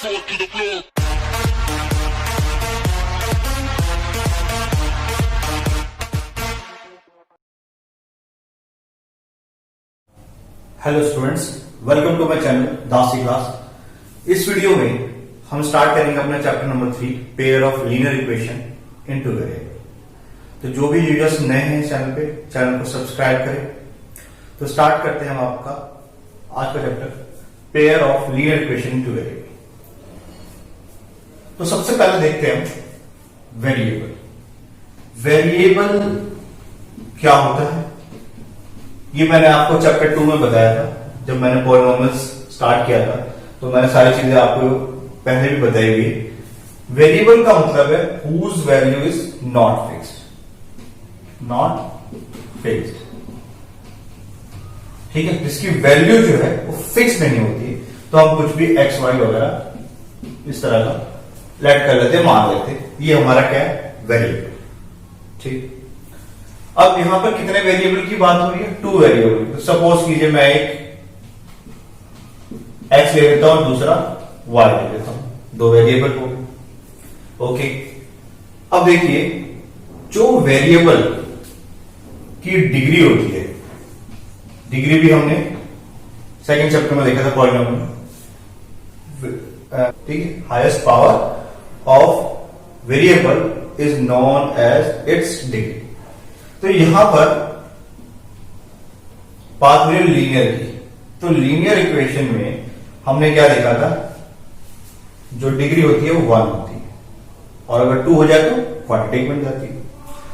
foot to the floor. Hello students, welcome to my channel Dasi class. इस video में हम start करेंगे अपना chapter number 3 pair of linear equation in two variable. तो जो भी यूजर्स नए हैं चैनल पे, चैनल को सब्सक्राइब करें। तो स्टार्ट करते हैं हम आपका आज का chapter pair of linear equation in two variable. तो सबसे पहले देखते हैं हम वेरिएबल। वेरिएबल क्या होता है ये मैंने आपको चैप्टर 2 में बताया था। जब मैंने पॉलिनोमियल्स स्टार्ट किया था तो मैंने सारी चीजें आपको पहले भी बताई हुई। वेरिएबल का मतलब है whose value is not fixed, not fixed. ठीक है, जिसकी वैल्यू जो है वो फिक्स नहीं होती। तो हम कुछ भी एक्स वाई वगैरह इस तरह का लेट कर लेते, मान लेते। ये हमारा क्या है, वेरिएबल। ठीक, अब यहां पर कितने वेरिएबल की बात हो रही है, 2 वेरिएबल। तो सपोज कीजिए मैं एक x ले लेता हूं, दूसरा y ले लेता हूं, 2 वेरिएबल हो गए। ओके, अब देखिए जो वेरिएबल की डिग्री होती है, डिग्री भी हमने सेकंड चैप्टर में देखा था पॉलिनोमियल। ठीक है, highest power of variable is known as its degree. तो यहां पर बात हुई लीनियर की। तो लीनियर इक्वेशन में हमने क्या देखा था, जो डिग्री होती है वो 1 होती है, और अगर 2 हो जाए तो क्वाड्रेटिक बन जाती है।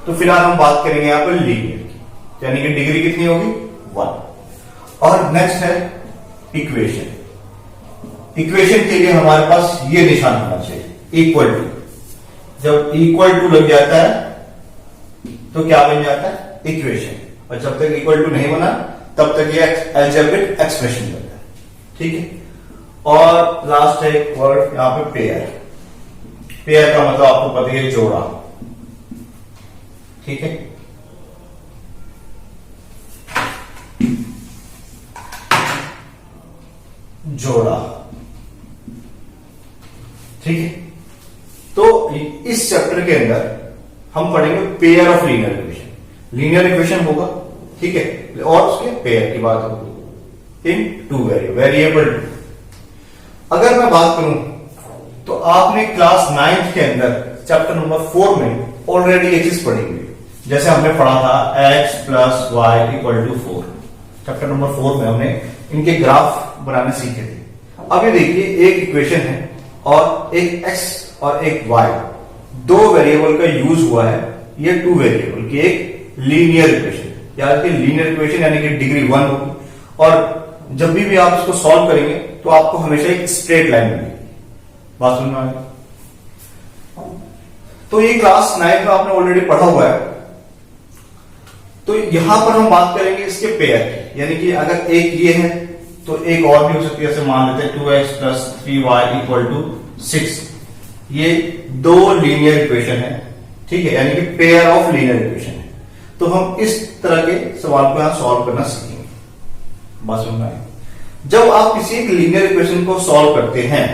तो फिलहाल हम बात करेंगे यहां पर लीनियर की, यानी कि डिग्री कितनी होगी, 1। और नेक्स्ट है इक्वेशन। इक्वेशन के लिए हमारे पास ये निशान होना चाहिए, इक्वल टू। जब इक्वल टू लग जाता है तो क्या बन जाता है, इक्वेशन। और जब तक इक्वल टू नहीं बना तब तक ये अलजेब्रिक एक्सप्रेशन बनता है। ठीक है, और लास्ट है एक वर्ड यहां पे पेयर। पेयर का मतलब आपको पता है, जोड़ा। ठीक है, जोड़ा। ठीक है, तो इस चैप्टर के अंदर हम पढ़ेंगे pair of linear equation. Linear equation होगा, ठीक है, और उसके पेयर की बात होगी इन 2 वेरिएबल। अगर मैं बात करूं तो आपने क्लास 9th के अंदर चैप्टर नंबर 4 में ऑलरेडी ये चीज पढ़ी हुई। जैसे हमने पढ़ा था x plus y equal to 4। Chapter number 4 में हमने इनके ग्राफ बनाने सीखे थे। अब ये देखिए, एक इक्वेशन है और एक x और एक y, 2 वेरिएबल का यूज हुआ है। ये 2 वेरिएबल की एक लीनियर इक्वेशन, याद रखिए लीनियर इक्वेशन यानी कि डिग्री 1 होगी। और जब भी आप इसको सॉल्व करेंगे तो आपको हमेशा एक स्ट्रेट लाइन मिलेगी। बात सुनना है? तो ये क्लास 9 में आपने ऑलरेडी पढ़ा हुआ है। तो यहां पर हम बात करेंगे इसके पेयर की, यानी कि अगर एक ये है तो एक और भी हो सकती है। जैसे मान लेते हैं 2x plus 3y equal to 6। ये 2 लीनियर इक्वेशन है, ठीक है, यानी कि पेयर ऑफ लीनियर इक्वेशन है। तो हम इस तरह के सवाल को यहां सॉल्व करना सीखेंगे। बात सुनना है? जब आप किसी एक लीनियर इक्वेशन को सॉल्व करते हैं,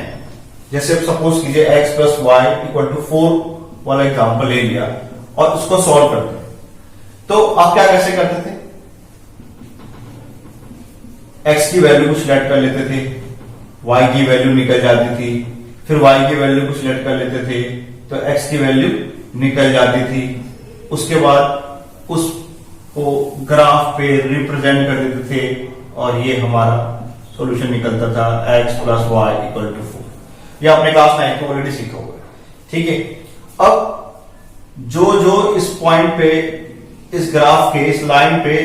जैसे सपोज कीजिए x plus y equal to 4 वाला एग्जाम्पल ले लिया और उसको सॉल्व करते हैं, तो आप क्या कैसे करते थे, x की वैल्यू को सिलेक्ट कर लेते थे, y की वैल्यू निकल जाती थी, फिर y की वैल्यू को सिलेक्ट कर लेते थे तो x की वैल्यू निकल जाती थी। उसके बाद उसको ग्राफ पे रिप्रेजेंट कर देते थे और ये हमारा सॉल्यूशन निकलता था x plus y equal to 4। ये आपने क्लास 9 को ऑलरेडी सीखा होगा। ठीक है, अब जो इस पॉइंट पे, इस ग्राफ के इस लाइन पे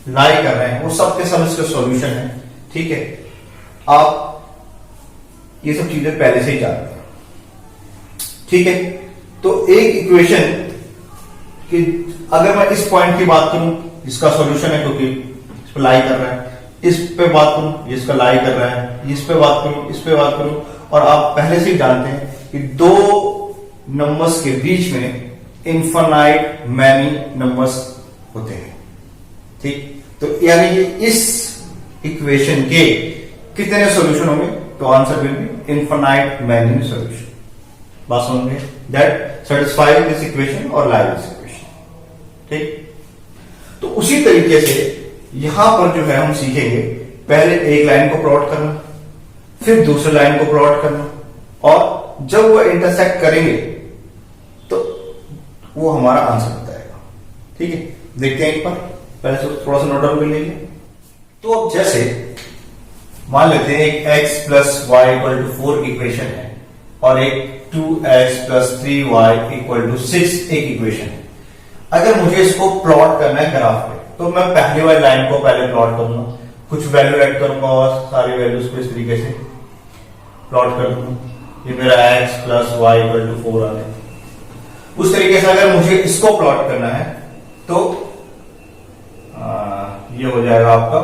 लाई कर रहे हैं वो सब के सब इसका सॉल्यूशन है। ठीक है, आप ये सब चीजें पहले से ही जानते हैं। ठीक है, तो एक इक्वेशन कि अगर मैं इस पॉइंट की बात करूं, इसका सॉल्यूशन है क्योंकि इस पे लाई कर रहा है, इस पे बात करूं इसका लाई कर रहा है, इस पे बात करूं, इस पे बात करूं, और आप पहले से ही जानते हैं कि 2 नंबर्स के बीच में इनफाइनाइट मैनी नंबर्स होते हैं। ठीक, तो यानी कि इस इक्वेशन के कितने सॉल्यूशन होंगे, तो answer will be infinite many solution. बात समझ में? दैट सेटिस्फाई दिस इक्वेशन और लाई दिस इक्वेशन। ठीक, तो उसी तरीके से यहां पर जो है हम सीखेंगे, पहले एक लाइन को प्लॉट करना, फिर दूसरी लाइन को प्लॉट करना, और जब वो इंटरसेक्ट करेंगे तो वो हमारा आंसर बताएगा। ठीक है, देखते हैं एक बार, पहले से थोड़ा सा नोट डाउन कर लीजिए। तो अब जैसे मान लेते हैं एक x plus y equal to 4 equation है और एक 2x plus 3y equal to 6 एक इक्वेशन है। अगर मुझे इसको प्लॉट करना है ग्राफ पे, तो मैं पहली वाली लाइन को पहले प्लॉट करूंगा, कुछ वैल्यू ऐड करूंगा और सारी वैल्यूज को इस तरीके से प्लॉट कर दूंगा। ये मेरा x plus y equal to 4 आ गया। उस तरीके से अगर मुझे इसको प्लॉट करना है तो ये हो जाएगा आपका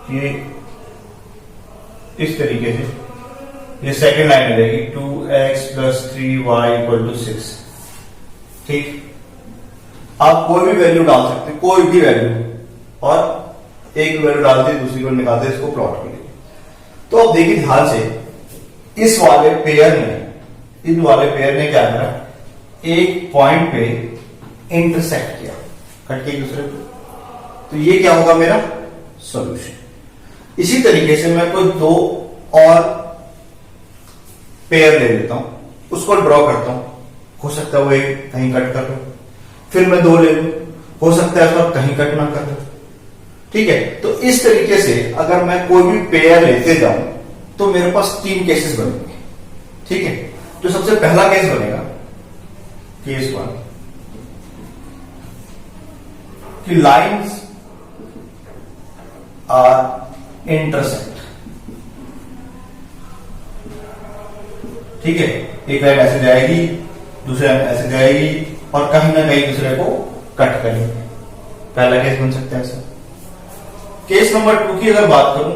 ये इस तरीके से, ये सेकेंड लाइन हो जाएगी 2x plus 3y equal to 6। ठीक, आप कोई भी वैल्यू डाल सकते हैं, कोई भी वैल्यू, और एक वैल्यू डालते दूसरी को निकालते, इसको प्लॉट करिए। तो अब देखिए ध्यान से, इस वाले पेयर ने, इन वाले पेयर ने क्या करा, एक पॉइंट पे इंटरसेक्ट किया, कट के एक दूसरे को, तो ये क्या होगा मेरा सॉल्यूशन। इसी तरीके से मैं कोई दो और पेयर ले लेता हूं, उसको ड्रॉ करता हूं, हो सकता है वो एक कहीं कट कर दो, फिर मैं दो ले लूं, हो सकता है उसको कहीं कट ना कर दो। ठीक है, तो इस तरीके से अगर मैं कोई भी पेयर लेते जाऊं तो मेरे पास 3 केसेस बनेंगे। ठीक है, तो सबसे पहला केस बनेगा केस 1 कि लाइंस आर इंटरसेक्ट। ठीक है, एक लाइन ऐसे जाएगी, दूसरी लाइन ऐसे जाएगी और कहीं ना कहीं दूसरे को कट करेंगे। पहला केस बन सकता है ऐसा। केस नंबर 2 की अगर बात करूं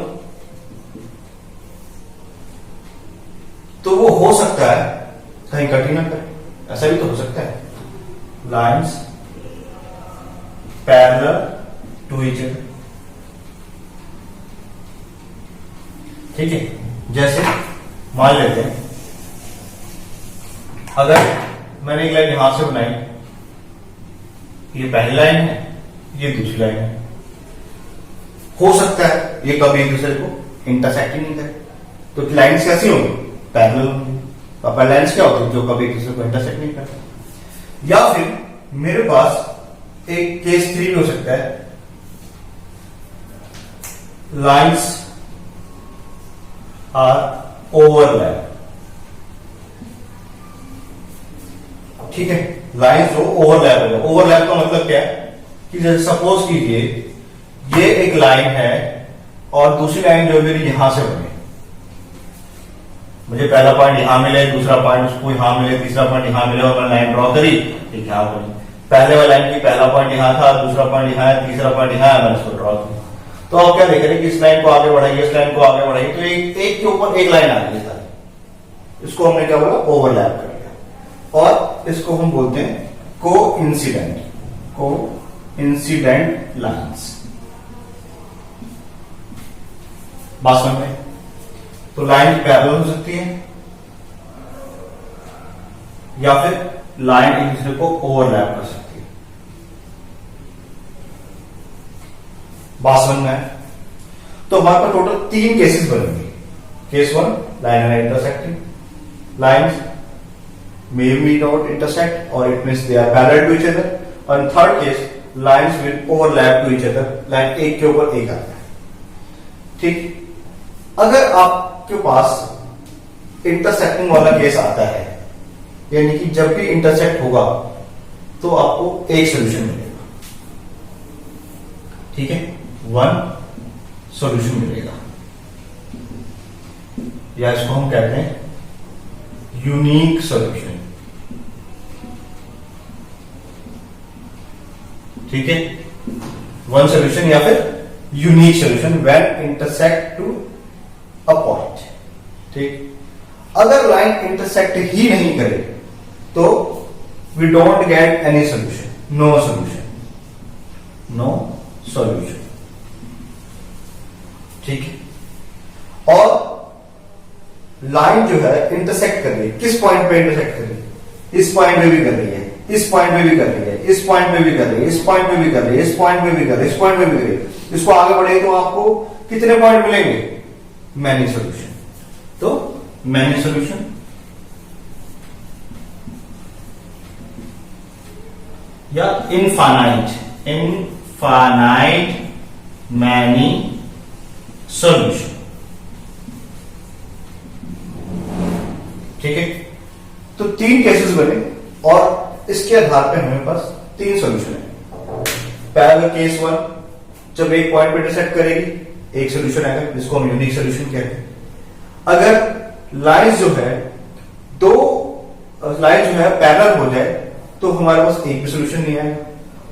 तो वो हो सकता है कहीं कट ही ना करे, ऐसा भी तो हो सकता है। Lines parallel to each other. ठीक है, जैसे मान लेते हैं अगर मैंने एक लाइन यहां से बनाई, ये पहली लाइन है, ये दूसरी लाइन है, हो सकता है ये कभी एक दूसरे को इंटरसेक्ट ही नहीं करे, तो लाइंस कैसी होंगी, पैरेलल होंगी। अब लाइंस क्या होती है, जो कभी एक दूसरे को इंटरसेक्ट नहीं करते। या फिर मेरे पास एक केस 3 भी हो सकता है, लाइंस आर ओवरलैप। ठीक है, लाइंस जो ओवरलैप होगा, ओवरलैप का मतलब क्या है कि जैसे सपोज कीजिए ये एक लाइन है और दूसरी लाइन जो मेरी यहां से बने, मुझे पहला पॉइंट यहां मिले, दूसरा पॉइंट उसको यहां मिले, तीसरा पॉइंट यहां मिले और मैं लाइन ड्रॉ करी, ठीक यहां बनी। पहले वाली लाइन की पहला पॉइंट यहां था, दूसरा पॉइंट यहां है, तीसरा पॉइंट यहां है, मैंने इसको ड्रॉ किया। तो आप क्या देख रहे हैं कि इस लाइन को आगे बढ़ाइए, इस लाइन को आगे बढ़ाइए, तो एक के ऊपर एक लाइन आ गई सारी। इसको हमने क्या बोला, ओवरलैप कर दिया, और इसको हम बोलते हैं को इंसिडेंट लाइन्स। बात समझ में? तो लाइन पैरेलल हो सकती है या फिर लाइन एक दूसरे को ओवरलैप कर सकती है। बात समझ में? तो हमारे पास टोटल 3 केसेस बनेंगे। Case 1, line are intersecting, lines may not intersect or it means they are parallel to each other, और third case lines will overlap to each other, line एक के ऊपर एक आता है। ठीक, अगर आपके पास इंटरसेक्टिंग वाला केस आता है, यानी कि जब भी इंटरसेक्ट होगा तो आपको एक सोल्यूशन मिलेगा। ठीक है, 1 सोल्यूशन मिलेगा, या इसको हम कहते हैं यूनिक सोल्यूशन। ठीक है, 1 सोल्यूशन या फिर unique solution when intersect to a point. ठीक, अगर लाइन इंटरसेक्ट ही नहीं करे तो we don't get any solution, no solution. No solution. ठीक है। और लाइन जो है इंटरसेक्ट कर रही है, किस पॉइंट पे इंटरसेक्ट कर रही है? इस पॉइंट पे भी कर रही है, इस पॉइंट पे भी कर रही है, इस पॉइंट पे भी कर रही है, इस पॉइंट पे भी कर रही है, इस पॉइंट पे भी कर रही है, इस पॉइंट पे भी कर रही है। इसको आगे बढ़े तो आपको कितने पॉइंट मिलेंगे? Many solution. तो मैनी सॉल्यूशन या इनफाइनाइट मैनी सॉल्यूशन। ठीक है। तो 3 केसेस बने और इसके आधार पे हमें पास 3 सॉल्यूशन है। पहला केस 1, जब एक पॉइंट पे इंटरसेक्ट करेगी एक सॉल्यूशन आएगा, जिसको हम यूनिक सॉल्यूशन कहते हैं। अगर लाइंस जो है दो लाइन जो है पैरेलल हो जाए तो हमारे पास एक भी सॉल्यूशन नहीं आएगा,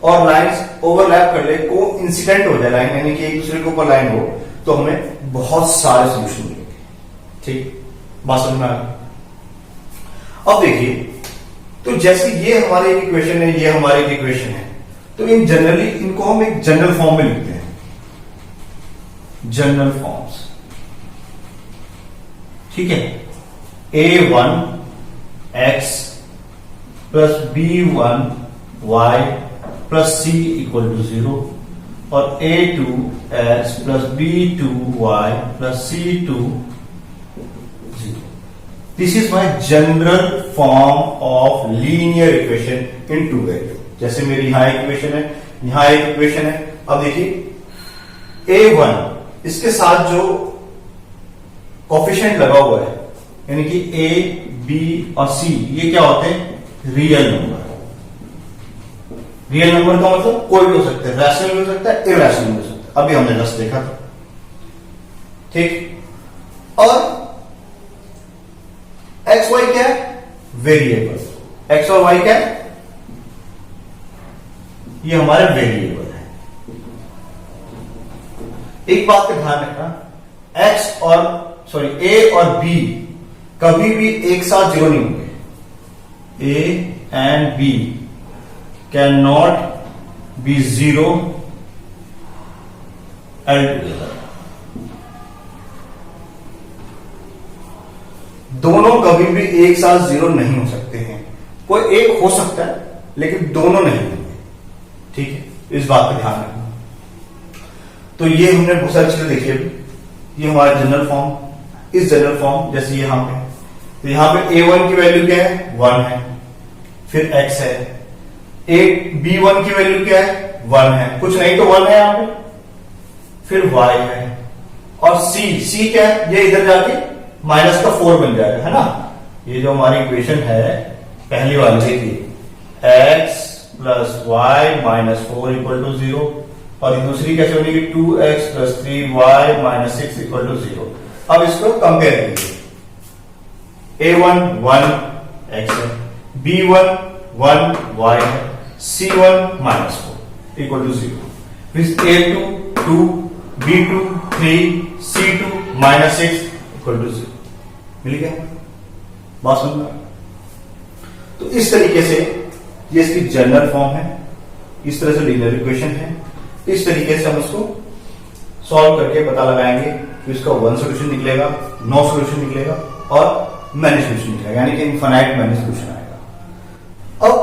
और लाइंस ओवरलैप कर ले, को इंसिडेंट हो जाए लाइन, यानी कि एक दूसरे के ऊपर लाइन हो, तो हमें बहुत सारे सॉल्यूशन मिलेंगे। ठीक, बात समझ में आ गई? अब देखिए, तो जैसे ये हमारी एक इक्वेशन है, ये हमारी एक इक्वेशन है, तो इन जनरली इनको हम एक जनरल फॉर्म में लिखते हैं, जनरल फॉर्म्स। ठीक है। a1x plus b1y plus c equal to 0 और a2x plus b2y plus c2 0। This is my general form of linear equation in two value. जैसे मेरी यहां एक इक्वेशन है, यहां एक इक्वेशन है। अब देखिए a1 इसके साथ जो कोफिशिएंट लगा हुआ है, यानी कि a, b और c, ये क्या होते हैं? Real number. रियल नंबर का मतलब कोई भी हो सकता है, रैशनल भी हो सकता है, इरैशनल भी हो सकता है। अभी हमने जस्ट देखा था। ठीक। और एक्स वाई क्या है? वेरिएबल। एक्स और वाई क्या है? ये हमारे वेरिएबल है। एक बात का ध्यान रखना, एक्स और ए और बी कभी भी एक साथ 0 नहीं होंगे। A and B cannot be 0 altogether। दोनों कभी भी एक साथ 0 नहीं हो सकते हैं। कोई एक हो सकता है लेकिन दोनों नहीं होंगे। ठीक है, इस बात का ध्यान रखना। तो ये हमने बहुत सारी चीजें देखी अभी। ये हमारा जनरल फॉर्म, इस जनरल फॉर्म जैसे यहां पे, तो यहां पे a1 की वैल्यू क्या है? 1 है, फिर x है। b1 की वैल्यू क्या है? 1 है, कुछ नहीं तो 1 है यहां पे, फिर y है, और c क्या है? ये इधर जाके माइनस का 4 बन जाएगा, है ना। ये जो हमारी इक्वेशन है पहली वाली देखिए, x plus y minus 4 equal to 0, और दूसरी कैसे बनेगी? 2x plus 3y minus 6 equal to 0। अब इसको कंपेयर कीजिए, a1 1 x है, b1 1 y है, c1 माइनस 4 इक्वल टू 0, फिर a2 2, b2 3, c2 minus 6 equal to 0। मिल गया? बात समझ में? तो इस तरीके से ये इसकी जनरल फॉर्म है, इस तरह से लीनियर इक्वेशन है। इस तरीके से हम उसको सॉल्व करके पता लगाएंगे कि इसका 1 सॉल्यूशन निकलेगा, नो सॉल्यूशन निकलेगा और मैनी सॉल्यूशन निकलेगा, यानी कि इनफाइनाइट मैनी सॉल्यूशन आएगा। अब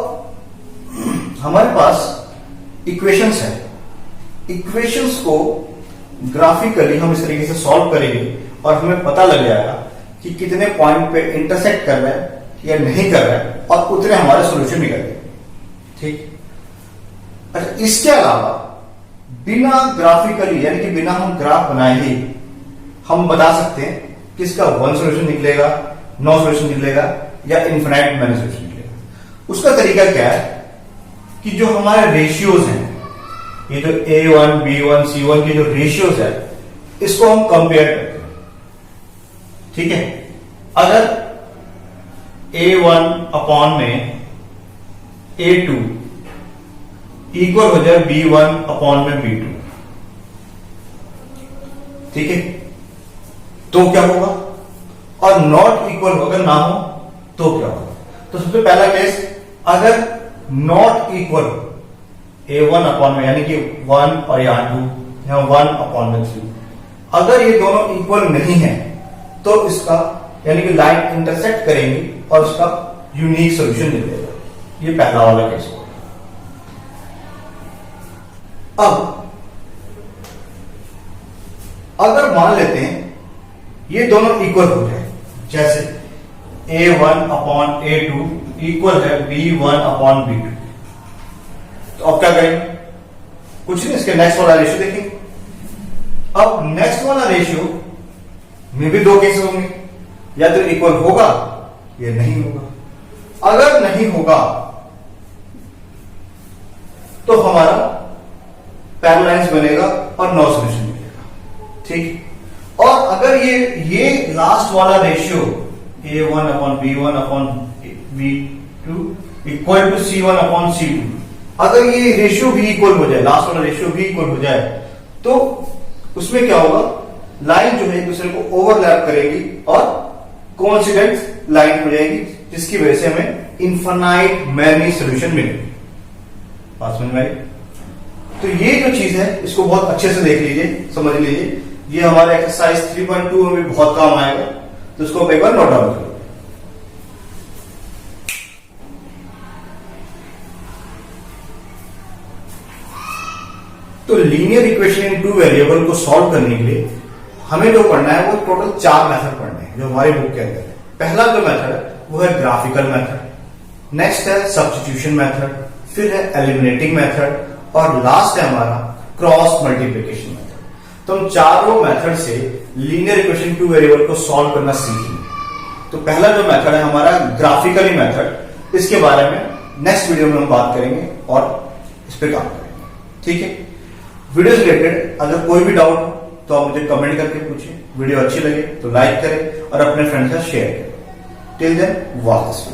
हमारे पास इक्वेशंस है, इक्वेशंस को ग्राफिकली हम इस तरीके से सॉल्व करेंगे और हमें पता लग जाएगा कि कितने पॉइंट पे इंटरसेक्ट कर रहा है या नहीं कर रहा है, और उतने हमारे सॉल्यूशन निकल गए। ठीक। अच्छा, इसके अलावा बिना ग्राफिकली, यानी कि बिना हम ग्राफ बनाए ही हम बता सकते हैं कि इसका 1 सॉल्यूशन निकलेगा, नो सॉल्यूशन निकलेगा या इनफिनाइट मैनी सॉल्यूशन निकलेगा। उसका तरीका क्या है कि जो हमारे रेशियोज हैं, ये जो a1 b1 c1 के जो रेशियोज है, इसको हम कंपेयर करते हैं। ठीक है। अगर a1 अपॉन में a2 इक्वल हो जाए b1 अपॉन में b2, ठीक है, तो क्या होगा? और नॉट इक्वल अगर ना हो तो क्या होगा? तो सबसे पहला केस, अगर नॉट इक्वल A1 अपॉन में, यानी कि 1 और यहाँ 2, यहाँ 1 अपॉन में 3। अगर ये दोनों इक्वल नहीं है तो इसका यानी कि लाइन इंटरसेक्ट करेंगी और उसका यूनिक सॉल्यूशन मिलेगा। ये पहला वाला केस होगा। अब अगर मान लेते हैं ये दोनों इक्वल हो जाए, जैसे A1 अपॉन A2 इक्वल है B1 अपॉन B2, तो अब क्या करेंगे? कुछ नहीं, इसके नेक्स्ट वाला रेशियो देखेंगे। अब नेक्स्ट वाला रेशियो में भी दो केस होंगे, या तो इक्वल होगा या नहीं होगा। अगर नहीं होगा तो हमारा पैरेललाइंस बनेगा और नो सॉल्यूशन मिलेगा, ठीक। और अगर ये लास्ट वाला ratio A1 upon B1 upon B2 equal to C1 upon C2, अगर ये रेशियो भी इक्वल हो जाए, लास्ट वाला रेशियो भी इक्वल हो जाए, तो उसमें क्या होगा? लाइन जो है एक दूसरे को ओवरलैप करेगी और कोइंसिडेंट लाइन हो जाएगी, जिसकी वजह से हमें इनफाइनाइट मैनी सॉल्यूशन मिलेगी। बात समझ में आई? तो ये जो चीज है इसको बहुत अच्छे से देख लीजिए, समझ लीजिए। ये हमारे एक्सरसाइज 3.2 में भी बहुत काम आएगा, तो इसको एक बार नोट डाउन करो। तो linear equation in two variable को सॉल्व करने के लिए हमें जो पढ़ना है वो टोटल 4 मेथड पढ़ने हैं जो हमारे बुक के अंदर है। पहला जो मेथड है वो है ग्राफिकल मेथड, नेक्स्ट है सब्स्टिट्यूशन मेथड, फिर है एलिमिनेटिंग मेथड और लास्ट है हमारा क्रॉस मल्टीप्लिकेशन मेथड। तो हम चारों मेथड से लीनियर इक्वेशन टू वेरिएबल को सॉल्व करना सीखेंगे। तो पहला जो मेथड है हमारा ग्राफिकली मेथड, इसके बारे में नेक्स्ट वीडियो में हम बात करेंगे और इस पर काम करेंगे, ठीक है। वीडियो रिलेटेड अगर कोई भी डाउट हो तो आप मुझे कमेंट करके पूछिए। वीडियो अच्छी लगे तो लाइक करें और अपने फ्रेंड्स के साथ शेयर करें। टिल देन, वापस